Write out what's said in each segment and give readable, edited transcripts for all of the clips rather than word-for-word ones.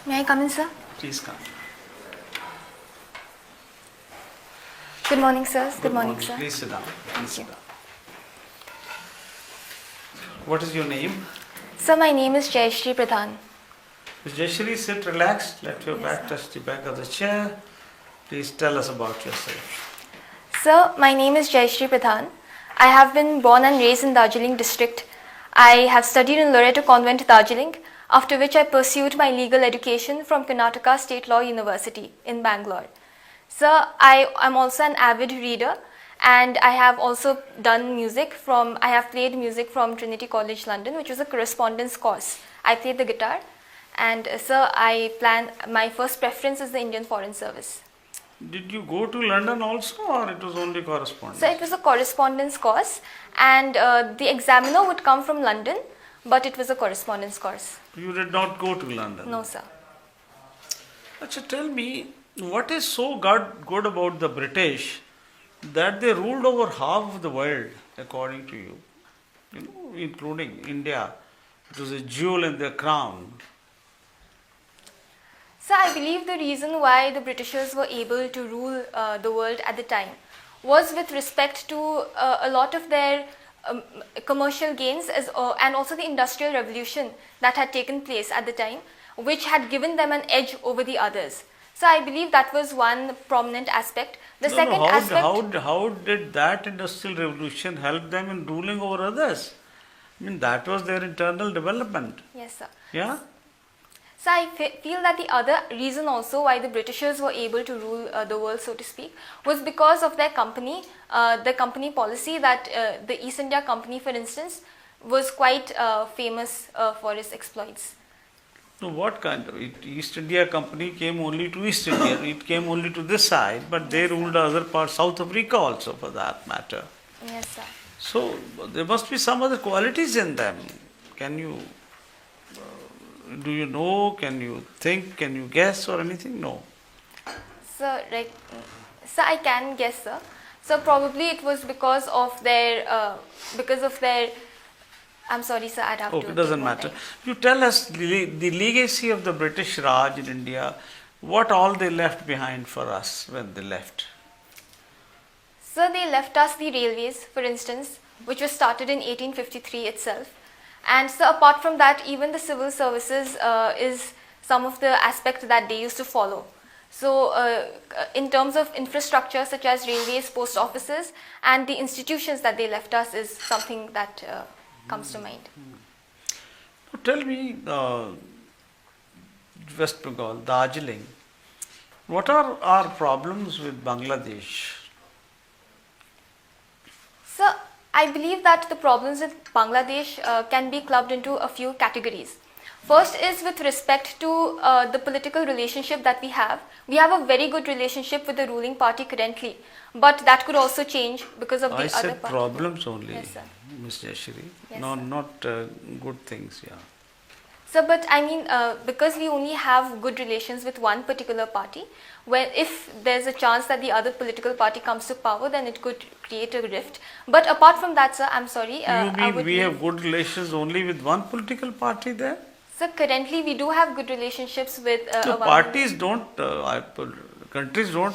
May I come in, sir? Please come. Good morning, sir. Good morning, sir. Please sit down. Please sit you. down. What is your name? Sir, my name is Jayashree Pradhan. Ms. Jayashree, sit relaxed. Let your Yes, back sir. touch the back of the chair. Please tell us about yourself. Sir, my name is Jayashree Pradhan. I have been born and raised in Darjeeling district. I have studied in Loreto Convent, Darjeeling, after which I pursued my legal education from Karnataka State Law University in Bangalore. Sir, I am also an avid reader and I have also done I have played music from Trinity College London, which was a correspondence course. I played the guitar and sir, my first preference is the Indian Foreign Service. Did you go to London also, or it was only correspondence? So it was a correspondence course and the examiner would come from London, but it was a correspondence course. You did not go to London? No, sir. Achha, tell me, what is so good about the British that they ruled over half of the world, according to you? You know, including India. It was a jewel in their crown. So I believe the reason why the Britishers were able to rule the world at the time was with respect to a lot of their commercial gains and also the industrial revolution that had taken place at the time, which had given them an edge over the others. So I believe that was one prominent aspect. The second aspect... How did that industrial revolution help them in ruling over others? I mean, that was their internal development. Yes, sir. Yeah? So I feel that the other reason also why the Britishers were able to rule the world, so to speak, was because of their company policy that the East India Company, for instance, was quite famous for its exploits. So what kind of East India Company came only to East India? It came only to this side, but they ruled other parts, South Africa also for that matter. Yes, sir. So there must be some other qualities in them. Can you, do you know, can you think, can you guess or anything? No. So I can guess, sir. So probably it was because of their, I'm sorry, sir, I'd have to... Okay, doesn't matter. You tell us the legacy of the British Raj in India, what all they left behind for us when they left. So they left us the railways, for instance, which was started in 1853 itself. And so apart from that, even the civil services is some of the aspects that they used to follow. So in terms of infrastructure such as railways, post offices and the institutions that they left us is something that comes to mind. Now tell me, West Bengal, Darjeeling, what are our problems with Bangladesh? So I believe that the problems with Bangladesh can be clubbed into a few categories. First is with respect to the political relationship that we have. We have a very good relationship with the ruling party currently, but that could also change because of the other party. I said problems only, yes, sir. Ms. Jayashree, yes, not good things, yeah. So, but I mean, because we only have good relations with one particular party, where if there's a chance that the other political party comes to power, then it could create a rift. But apart from that, sir, I'm sorry. You mean we have good relations only with one political party there? So currently we do have good relationships with... so parties don't, countries don't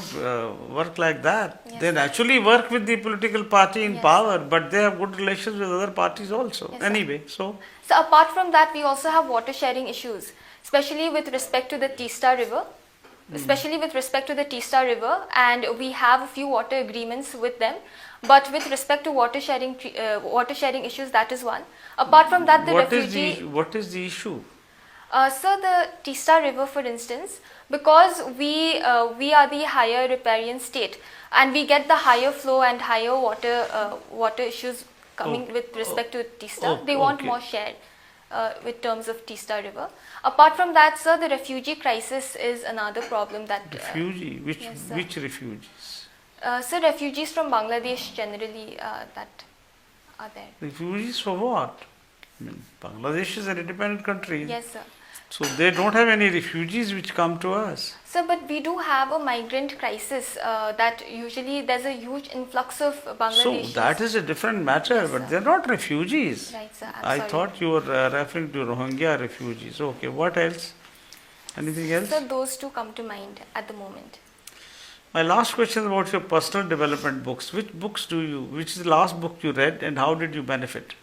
work like that. Yes, they naturally work with the political party in yes, power, but they have good relations with other parties also. Yes, anyway, so... So apart from that, we also have water sharing issues, especially with respect to the Teesta River. And we have a few water agreements with them. But with respect to water sharing issues, that is one. Apart from that, what is the issue? So the Teesta River, for instance, because we are the higher riparian state, and we get the higher flow and higher water issues coming with respect to Teesta. They want more share with terms of Teesta River. Apart from that, sir, the refugee crisis is another problem that... refugee? Which refugees? So refugees from Bangladesh generally that are there. Refugees for what? I mean, Bangladesh is an independent country. Yes, sir. So they don't have any refugees which come to us. So, but we do have a migrant crisis that usually there's a huge influx of Bangladeshis. So that is a different matter, yes, but sir. they're not refugees. Right, sir. I thought you were referring to Rohingya refugees. Okay, what else? Anything else? So those two come to mind at the moment. My last question is about your personal development books. Which is the last book you read and how did you benefit?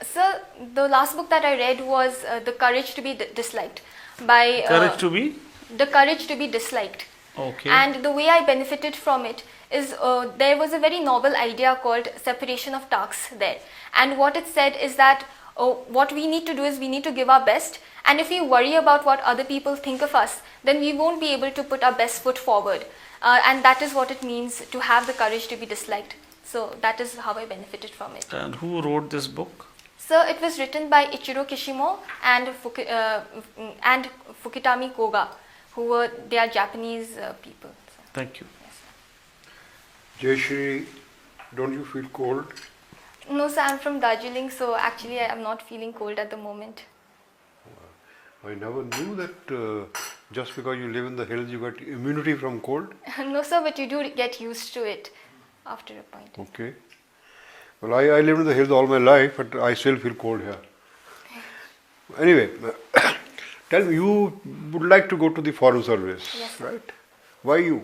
So the last book that I read was The Courage to be Disliked by Courage to be? The Courage to be Disliked. Okay. And the way I benefited from it is there was a very novel idea called separation of tasks there. And what it said is that what we need to do is we need to give our best. And if we worry about what other people think of us, then we won't be able to put our best foot forward. And that is what it means to have the courage to be disliked. So that is how I benefited from it. And who wrote this book? So it was written by Ichiro Kishimo and Fukitami Koga, they are Japanese people. So. Thank you. Yes. Jayashree, don't you feel cold? No, sir, I'm from Darjeeling, so actually I am not feeling cold at the moment. I never knew that just because you live in the hills you got immunity from cold. No, sir, but you do get used to it after a point. Okay. Well, I lived in the hills all my life, but I still feel cold here. Anyway, tell me, you would like to go to the Foreign Service, Yes, right? Why you?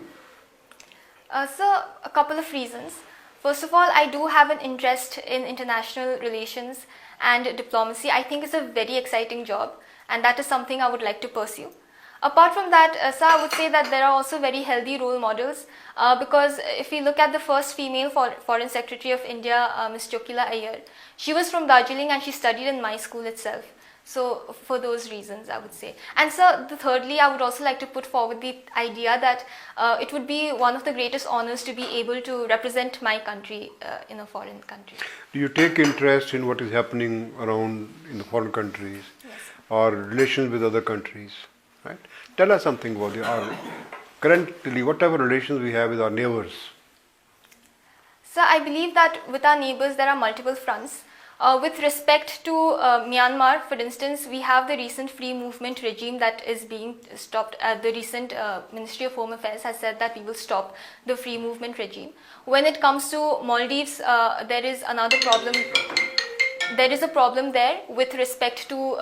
So, a couple of reasons. First of all, I do have an interest in international relations and diplomacy. I think it's a very exciting job, and that is something I would like to pursue. Apart from that, sir, I would say that there are also very healthy role models because if we look at the first female Foreign Secretary of India, Ms. Chokila Iyer, she was from Darjeeling and she studied in my school itself. So for those reasons, I would say. And so thirdly, I would also like to put forward the idea that it would be one of the greatest honors to be able to represent my country in a foreign country. Do you take interest in what is happening around in the foreign countries or relations with other countries? Right? Tell us something about our currently whatever relations we have with our neighbors. So I believe that with our neighbors there are multiple fronts. With respect to Myanmar, for instance, we have the recent free movement regime that is being stopped. The recent Ministry of Home Affairs has said that we will stop the free movement regime. When it comes to Maldives, there is another problem. There is a problem there with respect to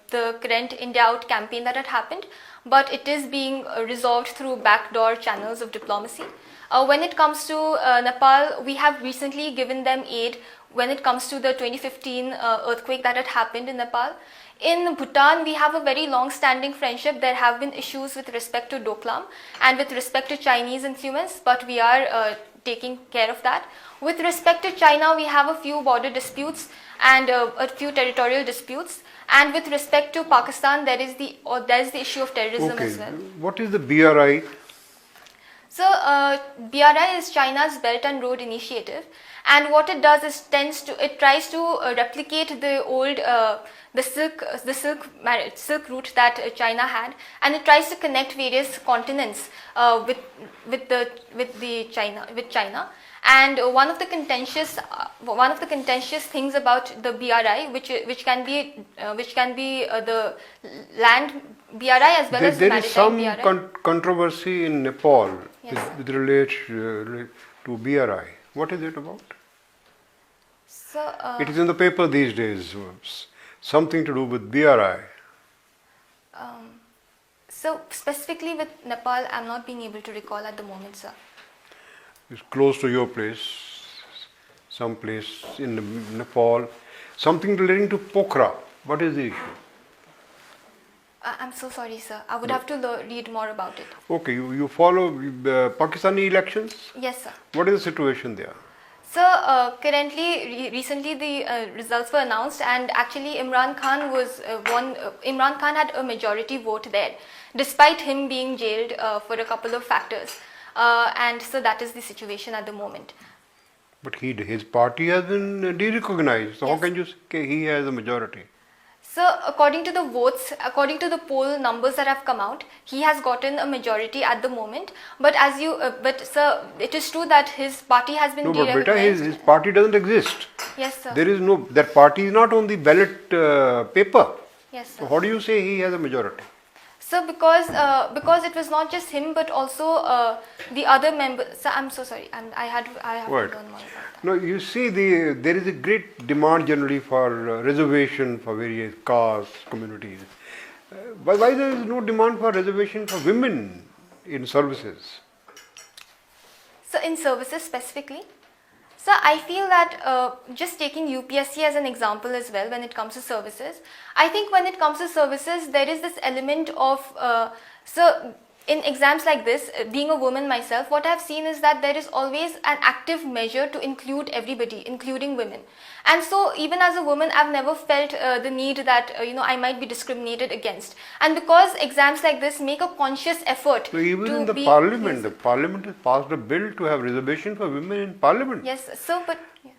the current India Out campaign that had happened, but it is being resolved through backdoor channels of diplomacy. When it comes to Nepal, we have recently given them aid when it comes to the 2015 earthquake that had happened in Nepal. In Bhutan, we have a very long-standing friendship. There have been issues with respect to Doklam and with respect to Chinese influence, but we are taking care of that. With respect to China, we have a few border disputes and a few territorial disputes. And with respect to Pakistan, there is the issue of terrorism as well. What is the BRI? So BRI is China's Belt and Road Initiative, and what it does is it tries to replicate the old the silk route that China had, and it tries to connect various continents with China. And one of the contentious things about the BRI, which can be the land BRI as well as There maritime is some BRI. controversy in Nepal Yes. with relation to BRI. What is it about? So It is in the paper these days. Something to do with BRI. So specifically with Nepal, I'm not being able to recall at the moment, sir. It's close to your place, some place in Nepal. Something relating to Pokhara. What is the issue? I'm so sorry, sir. I would have to read more about it. Okay, you follow Pakistani elections? Yes, sir. What is the situation there? So currently, recently the results were announced, and actually Imran Khan was won. Imran Khan had a majority vote there, despite him being jailed for a couple of factors. And so that is the situation at the moment. But his party has been de-recognized. So how Yes. can you say he has a majority? So according to the votes, according to the poll numbers that have come out, he has gotten a majority at the moment. But but sir, it is true that his party has been No, but beta, de-recognized. his party doesn't exist. Yes, sir. There is no, that party is not on the ballot paper. Yes, sir. So how do you say he has a majority? So because it was not just him but also the other members. So I'm so sorry. I have Right. to learn more about that. No, you see, there is a great demand generally for reservation for various castes, communities. Why there is no demand for reservation for women in services? So in services specifically, so I feel that just taking UPSC as an example as well when it comes to services, I think when it comes to services there is this element of, so in exams like this, being a woman myself, what I've seen is that there is always an active measure to include everybody, including women. And so even as a woman, I've never felt the need that, I might be discriminated against. And because exams like this make a conscious effort So even to in the be, parliament, yes, the parliament has passed a bill to have reservation for women in parliament. yes, so but yes.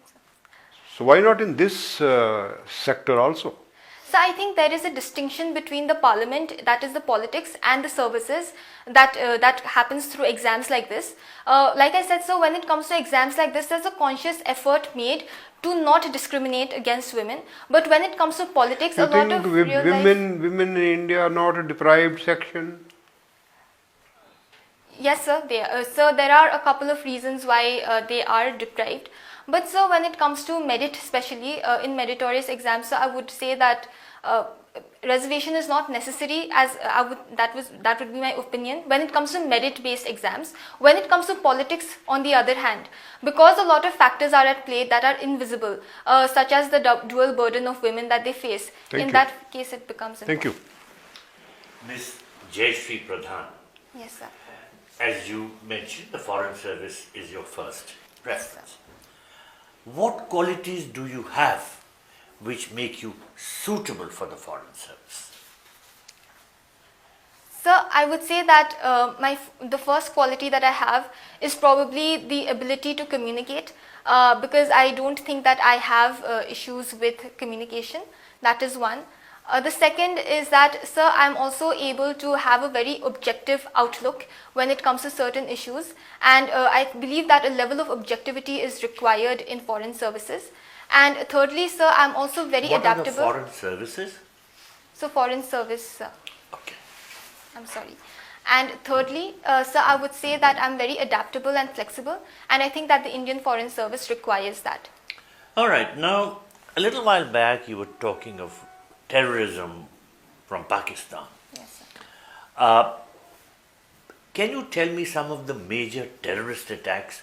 So why not in this sector also? So I think there is a distinction between the parliament, that is the politics, and the services that happens through exams like this. Like I said, so when it comes to exams like this, there's a conscious effort made to not discriminate against women. But when it comes to politics, You a lot think of real life, women in India are not a deprived section? yes, sir. So there are a couple of reasons why they are deprived. But so when it comes to merit, especially in meritorious exams, so I would say that reservation is not necessary. As that would be my opinion. When it comes to merit-based exams, when it comes to politics, on the other hand, because a lot of factors are at play that are invisible, such as the dual burden of women that they face. Thank in you. that case, it becomes Thank you. Ms. Jayashree Pradhan, Yes, sir. as you mentioned, the Foreign Service is your first preference. What qualities do you have which make you suitable for the Foreign Service? So I would say that the first quality that I have is probably the ability to communicate, because I don't think that I have issues with communication. That is one. The second is that, sir, I'm also able to have a very objective outlook when it comes to certain issues, and I believe that a level of objectivity is required in foreign services. And thirdly, sir, I'm also very What adaptable. are the foreign services? So foreign service, sir. Okay. I'm sorry. And thirdly, sir, I would say that I'm very adaptable and flexible, and I think that the Indian Foreign Service requires that. All right. Now, a little while back, you were talking of terrorism from Pakistan. Yes, sir. Can you tell me some of the major terrorist attacks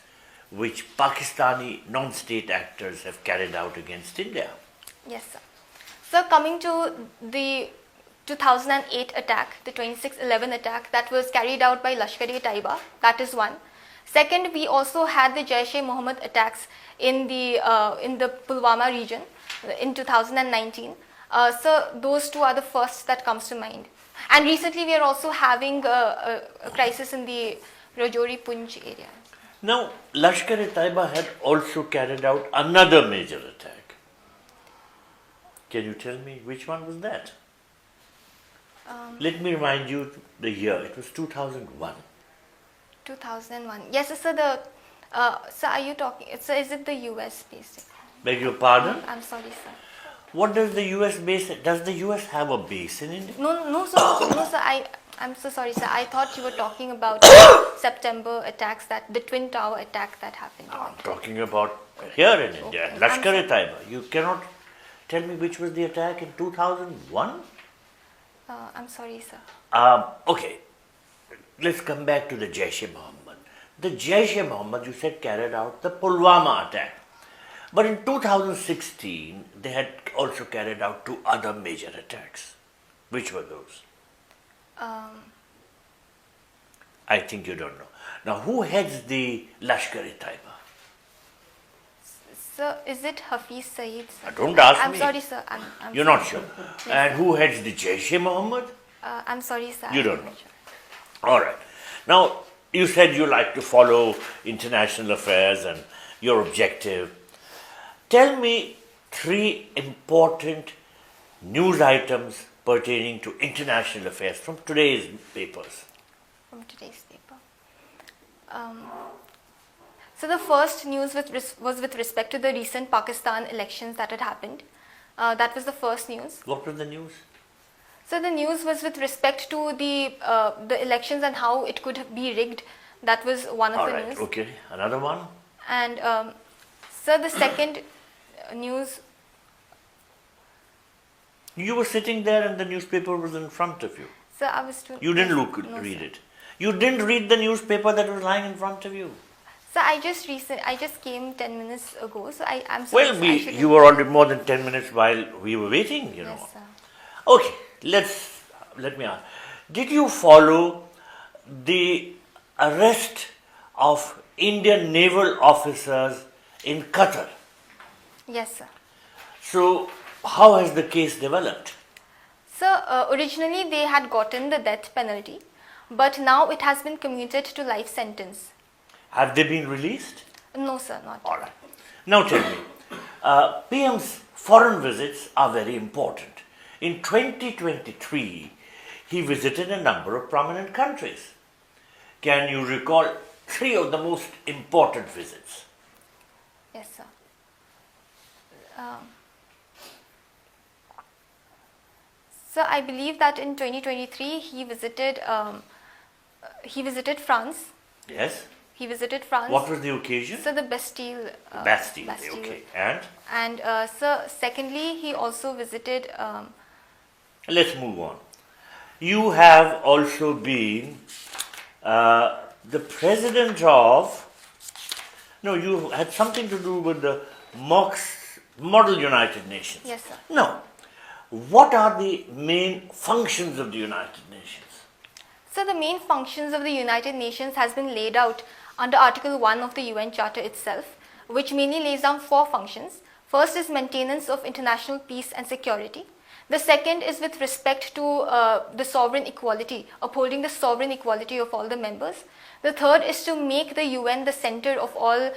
which Pakistani non-state actors have carried out against India? Yes, sir. So coming to the 2008 attack, the 26/11 attack that was carried out by Lashkar-e-Taiba, that is one. Second, we also had the Jaish-e-Mohammed attacks in the Pulwama region in 2019. So those two are the first that comes to mind. And recently we are also having a crisis in the Rajouri-Poonch area. Now, Lashkar-e-Taiba had also carried out another major attack. Can you tell me which one was that? Let me remind you the year. It was 2001. 2001. Yes, sir. So are you talking? So is it the US based? Beg your pardon? I'm sorry, sir. What does the US base? Does the US have a base in India? No, sir. No, sir. I'm so sorry, sir. I thought you were talking about September attacks, that the Twin Tower attack that happened. I'm talking about here in India, Okay. Lashkar-e-Taiba. You cannot tell me which was the attack in 2001? I'm sorry, sir. Okay, let's come back to the Jaish-e-Mohammed. The Jaish-e-Mohammed, you said, carried out the Pulwama attack. But in 2016, they had also carried out two other major attacks. Which were those? I think you don't know. Now, who heads the Lashkar-e-Taiba? Sir, is it Hafiz Saeed, sir? Don't ask I'm me. sorry, sir. I'm You're sorry. not sure. Yes, And sir. who heads the Jaish-e-Mohammed? I'm sorry, sir. You I'm don't not know. sure. All right. Now, you said you like to follow international affairs and you're objective. Tell me three important news items pertaining to international affairs from today's papers. From today's paper. So the first news was with respect to the recent Pakistan elections that had happened. That was the first news. What was the news? So the news was with respect to the elections and how it could be rigged. That was one of All the right. news. Okay. Another one? And so the second news. You were sitting there and the newspaper was in front of you. So I was to. You didn't No, read sir. it. You didn't read the newspaper that was lying in front of you. So I just came 10 minutes ago. So I'm sorry. Well, sir, I should you have- were already more than 10 minutes while we were waiting, you know. Yes, sir. Okay, let me ask. Did you follow the arrest of Indian naval officers in Qatar? Yes, sir. So, how has the case developed? So originally they had gotten the death penalty, but now it has been commuted to life sentence. Have they been released? No, sir, not. All right. Now tell me, PM's foreign visits are very important. In 2023, he visited a number of prominent countries. Can you recall 3 of the most important visits? Yes, sir. So I believe that in 2023 he visited France. Yes. He visited France. What was the occasion? So the Bastille. Bastille. Okay. And And so secondly, he also visited. let's move on. You have also been the president of. No, you had something to do with the Model United Nations. Yes, sir. No. What are the main functions of the United Nations? So the main functions of the United Nations has been laid out under Article 1 of the UN Charter itself, which mainly lays down 4 functions. First is maintenance of international peace and security. The second is with respect to the sovereign equality, upholding the sovereign equality of all the members. The third is to make the UN the center of all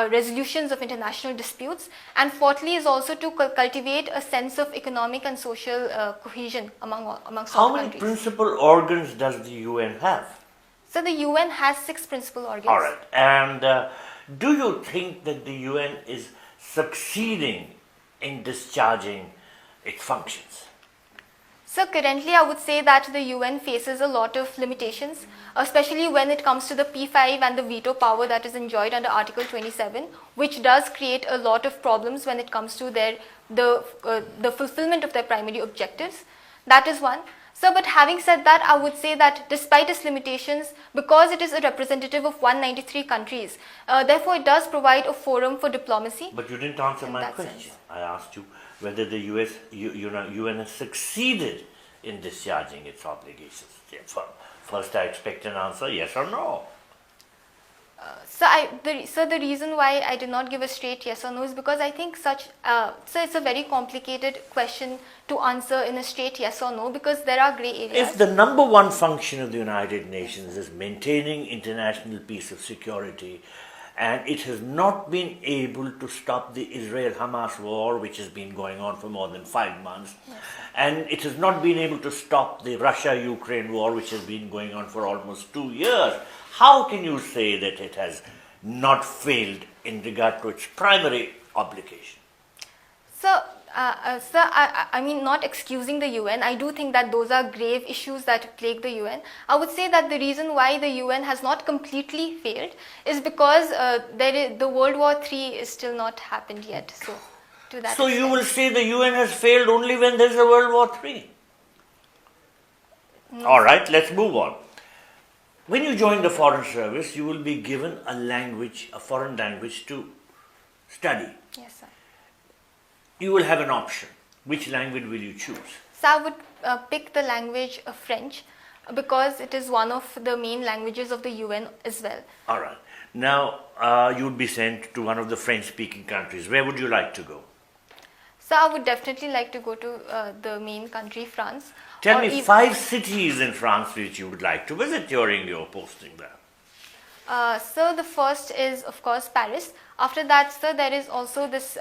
resolutions of international disputes. And fourthly is also to cultivate a sense of economic and social cohesion amongst How all the many countries. principal organs does the UN have? So the UN has 6 principal organs. All right. And do you think that the UN is succeeding in discharging its functions? So currently I would say that the UN faces a lot of limitations, especially when it comes to the P5 and the veto power that is enjoyed under Article 27, which does create a lot of problems when it comes to the fulfillment of their primary objectives. That is one. So, but having said that, I would say that despite its limitations, because it is a representative of 193 countries, therefore it does provide a forum for diplomacy. But you didn't answer In my that question. sense. I asked you whether the UN has succeeded in discharging its obligations. First, I expect an answer, yes or no. So the reason why I did not give a straight yes or no is because I think so it's a very complicated question to answer in a straight yes or no, because there are grey areas. If the number one function of the United Nations is maintaining international peace and security, and it has not been able to stop the Israel-Hamas war, which has been going on for more than 5 months, and it has not been able to stop the Russia-Ukraine war, which has been going on for almost 2 years, how can you say that it has not failed in regard to its primary obligation? So, I mean, not excusing the UN, I do think that those are grave issues that plague the UN. I would say that the reason why the UN has not completely failed is because the World War III is still not happened yet. So, to that So you extent. will say the UN has failed only when there is a World War III? All right, let's move on. When you join the Foreign Service, you will be given a language, a foreign language to study. Yes, sir. You will have an option. Which language will you choose? So I would pick the language of French because it is one of the main languages of the UN as well. All right. Now, you would be sent to one of the French-speaking countries. Where would you like to go? So I would definitely like to go to the main country, France. Tell or me ev- 5 cities in France which you would like to visit during your posting there. So the first is, of course, Paris. After that, sir, there is also this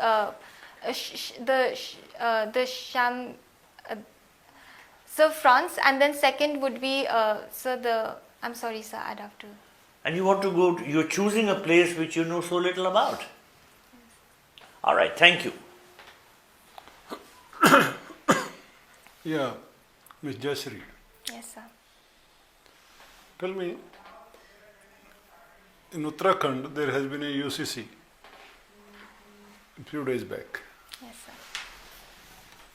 so France, and then second would be I'm sorry, sir, I'd have to. And you want to go, you're choosing a place which you know so little about. All right, thank you. Yeah, Ms. Jayashree, Yes, sir. tell me, in Uttarakhand there has been a UCC a few days back. Yes, sir.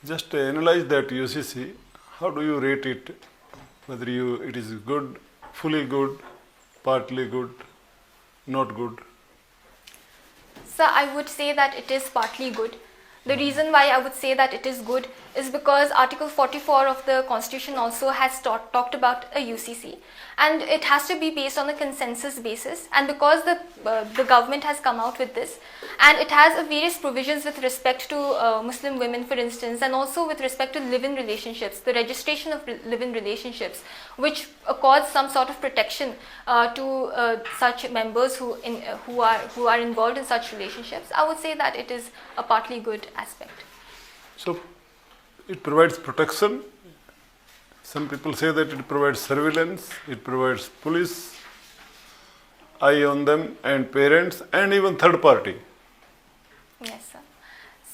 Just analyze that UCC. How do you rate it? Whether it is good, fully good, partly good, not good. So I would say that it is partly good. The reason why I would say that it is good is because Article 44 of the Constitution also has talked about a UCC, and it has to be based on a consensus basis. And because the government has come out with this, and it has various provisions with respect to Muslim women, for instance, and also with respect to live-in relationships, the registration of live-in relationships, which accords some sort of protection to such members who are involved in such relationships. I would say that it is a partly good aspect. So it provides protection. Some people say that it provides surveillance, it provides police, eye on them, and parents, and even third party. Yes, sir.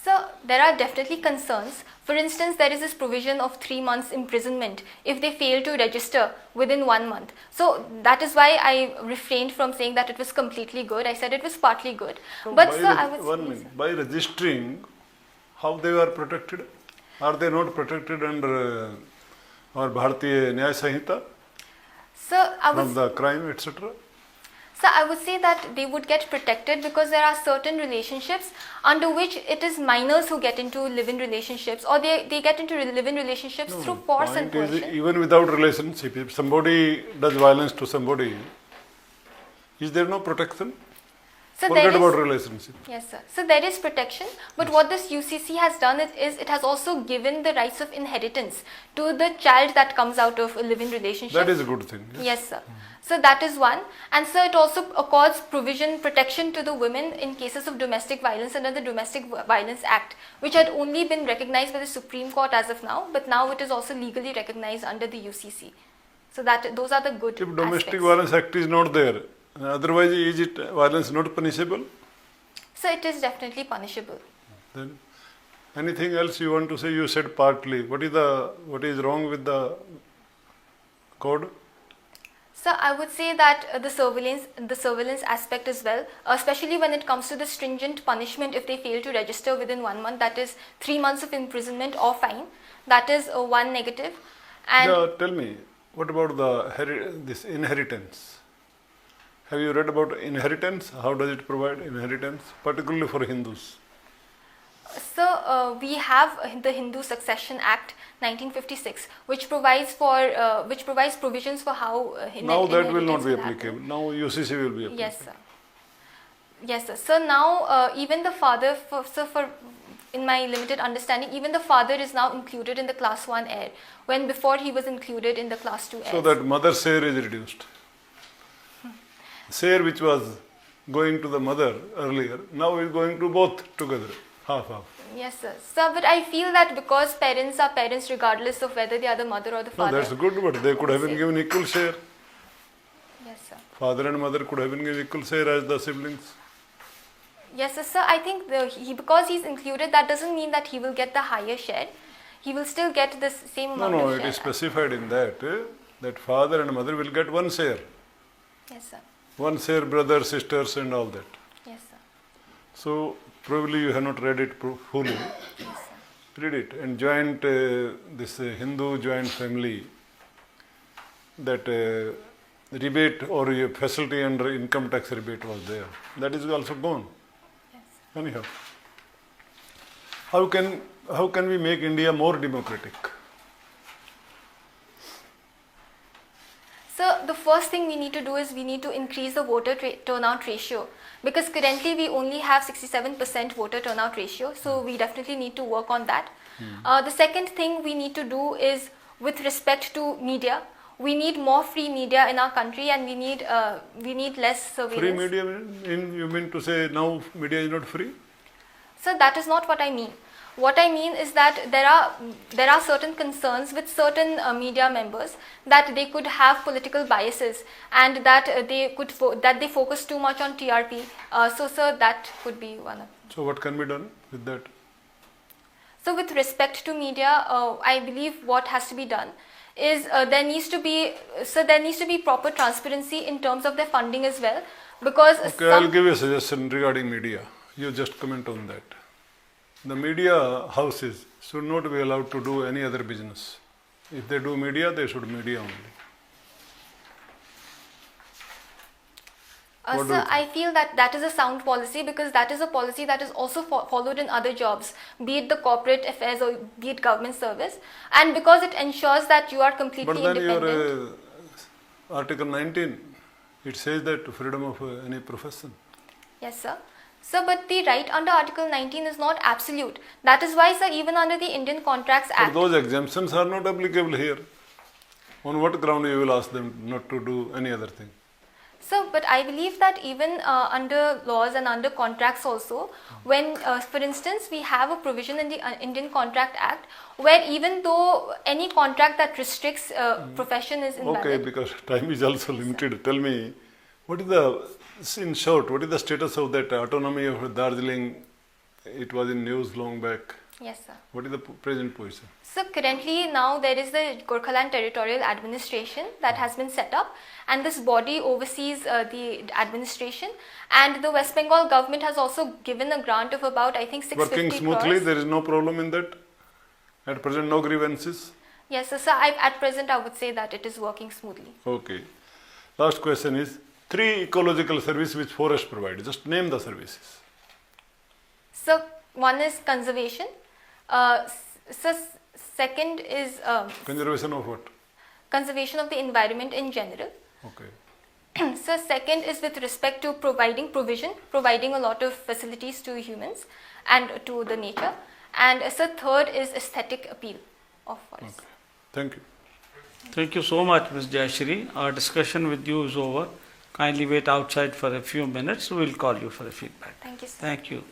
So there are definitely concerns. For instance, there is this provision of 3 months imprisonment if they fail to register within 1 month. So that is why I refrained from saying that it was completely good. I said it was partly good. But sir, I would one say, minute. By registering, how they are protected? Are they not protected under our Bharatiya Nyaya Sanhita sir, from the crime, etc.? So I would say that they would get protected because there are certain relationships under which it is minors who get into live-in relationships, or they get into live-in relationships through force and Point is, coercion. even without relationship, if somebody does violence to somebody, is there no protection? So Forget there is, about relationship. yes, sir. So there is protection, but what this UCC has done is it has also given the rights of inheritance to the child that comes out of a live-in relationship. That is a good thing. Yes. Yes, sir. So that is one. And so it also accords protection to the women in cases of domestic violence under the Domestic Violence Act, which had only been recognized by the Supreme Court as of now, but now it is also legally recognized under the UCC. So that those are the good If Domestic aspects. Violence Act is not there, otherwise is it violence not punishable? So it is definitely punishable. Then anything else you want to say? You said partly. What is wrong with the code? So I would say that the surveillance aspect as well, especially when it comes to the stringent punishment if they fail to register within 1 month, that is 3 months of imprisonment or fine. That is one negative. And Yeah, tell me, what about this inheritance? Have you read about inheritance? How does it provide inheritance, particularly for Hindus? so we have the Hindu Succession Act 1956, which provides provisions for how Now that will not inheritance be happen. applicable. Now UCC will be applicable. Yes, sir. Yes, sir. So now even the father, in my limited understanding, even the father is now included in the class 1 heir, when before he was included in the class 2 heir. So that mother share is reduced. Share which was going to the mother earlier, now is going to both together, half. Yes, sir. So, but I feel that because parents are parents regardless of whether they are the mother or the No, father. that's good, but they could have been given equal share. Yes, sir. Father and mother could have been given equal share as the siblings. Yes, sir. So I think because he's included, that doesn't mean that he will get the higher share. He will still get the same amount No, of it share. is specified in that father and mother will get one share. Yes, sir. One share, brothers, sisters, and all that. Yes, sir. So probably you have not read it fully. Yes, sir. Read it and this Hindu joint family, that rebate or facility under income tax rebate was there. That is also gone. Yes. Anyhow, how can we make India more democratic? So the first thing we need to do is we need to increase the voter turnout ratio, because currently we only have 67% voter turnout ratio. So we definitely need to work on that. The second thing we need to do is with respect to media. We need more free media in our country, and we need less surveillance. Free media, you mean to say now media is not free? So that is not what I mean. What I mean is that there are certain concerns with certain media members that they could have political biases, and that they focus too much on TRP. So that could be one of. So what can be done with that? So with respect to media, I believe what has to be done is there needs to be proper transparency in terms of their funding as well, because Okay, I'll give you a suggestion regarding media. You just comment on that. the media houses should not be allowed to do any other business. If they do media, they should media only. What do Sir, you I feel that that is a sound policy because that is a policy that is also followed in other jobs, be it the corporate affairs or be it government service, and because it ensures that you are completely But then independent. your Article 19, it says that freedom of any profession. Yes, sir. Sir, but the right under Article 19 is not absolute. That is why, sir, even under the Indian Contracts But Act, those exemptions are not applicable here. On what ground you will ask them not to do any other thing? sir, but I believe that even under laws and under contracts also, when, for instance, we have a provision in the Indian Contract Act where even though any contract that restricts profession is invalid. Okay, because time is also limited. Tell me, what is the, in short, what is the status of that autonomy of Darjeeling? It was in news long back. Yes, sir. What is the present position? So currently now there is the Gorkhaland Territorial Administration that has been set up, and this body oversees the administration, and the West Bengal government has also given a grant of about, I think, 650 Working smoothly, crores. there is no problem in that? At present, no grievances? Yes, sir. At present I would say that it is working smoothly. Okay. Last question is, 3 ecological services which forest provide. Just name the services. So one is conservation. So second is Conservation of what? conservation of the environment in general. Okay. So second is with respect to providing a lot of facilities to humans and to the nature. And so third is aesthetic appeal of forests. Okay. Thank you. Thank you so much, Ms. Jayashree. Our discussion with you is over. Kindly wait outside for a few minutes. We'll call you for the feedback. Thank you, sir. Thank you.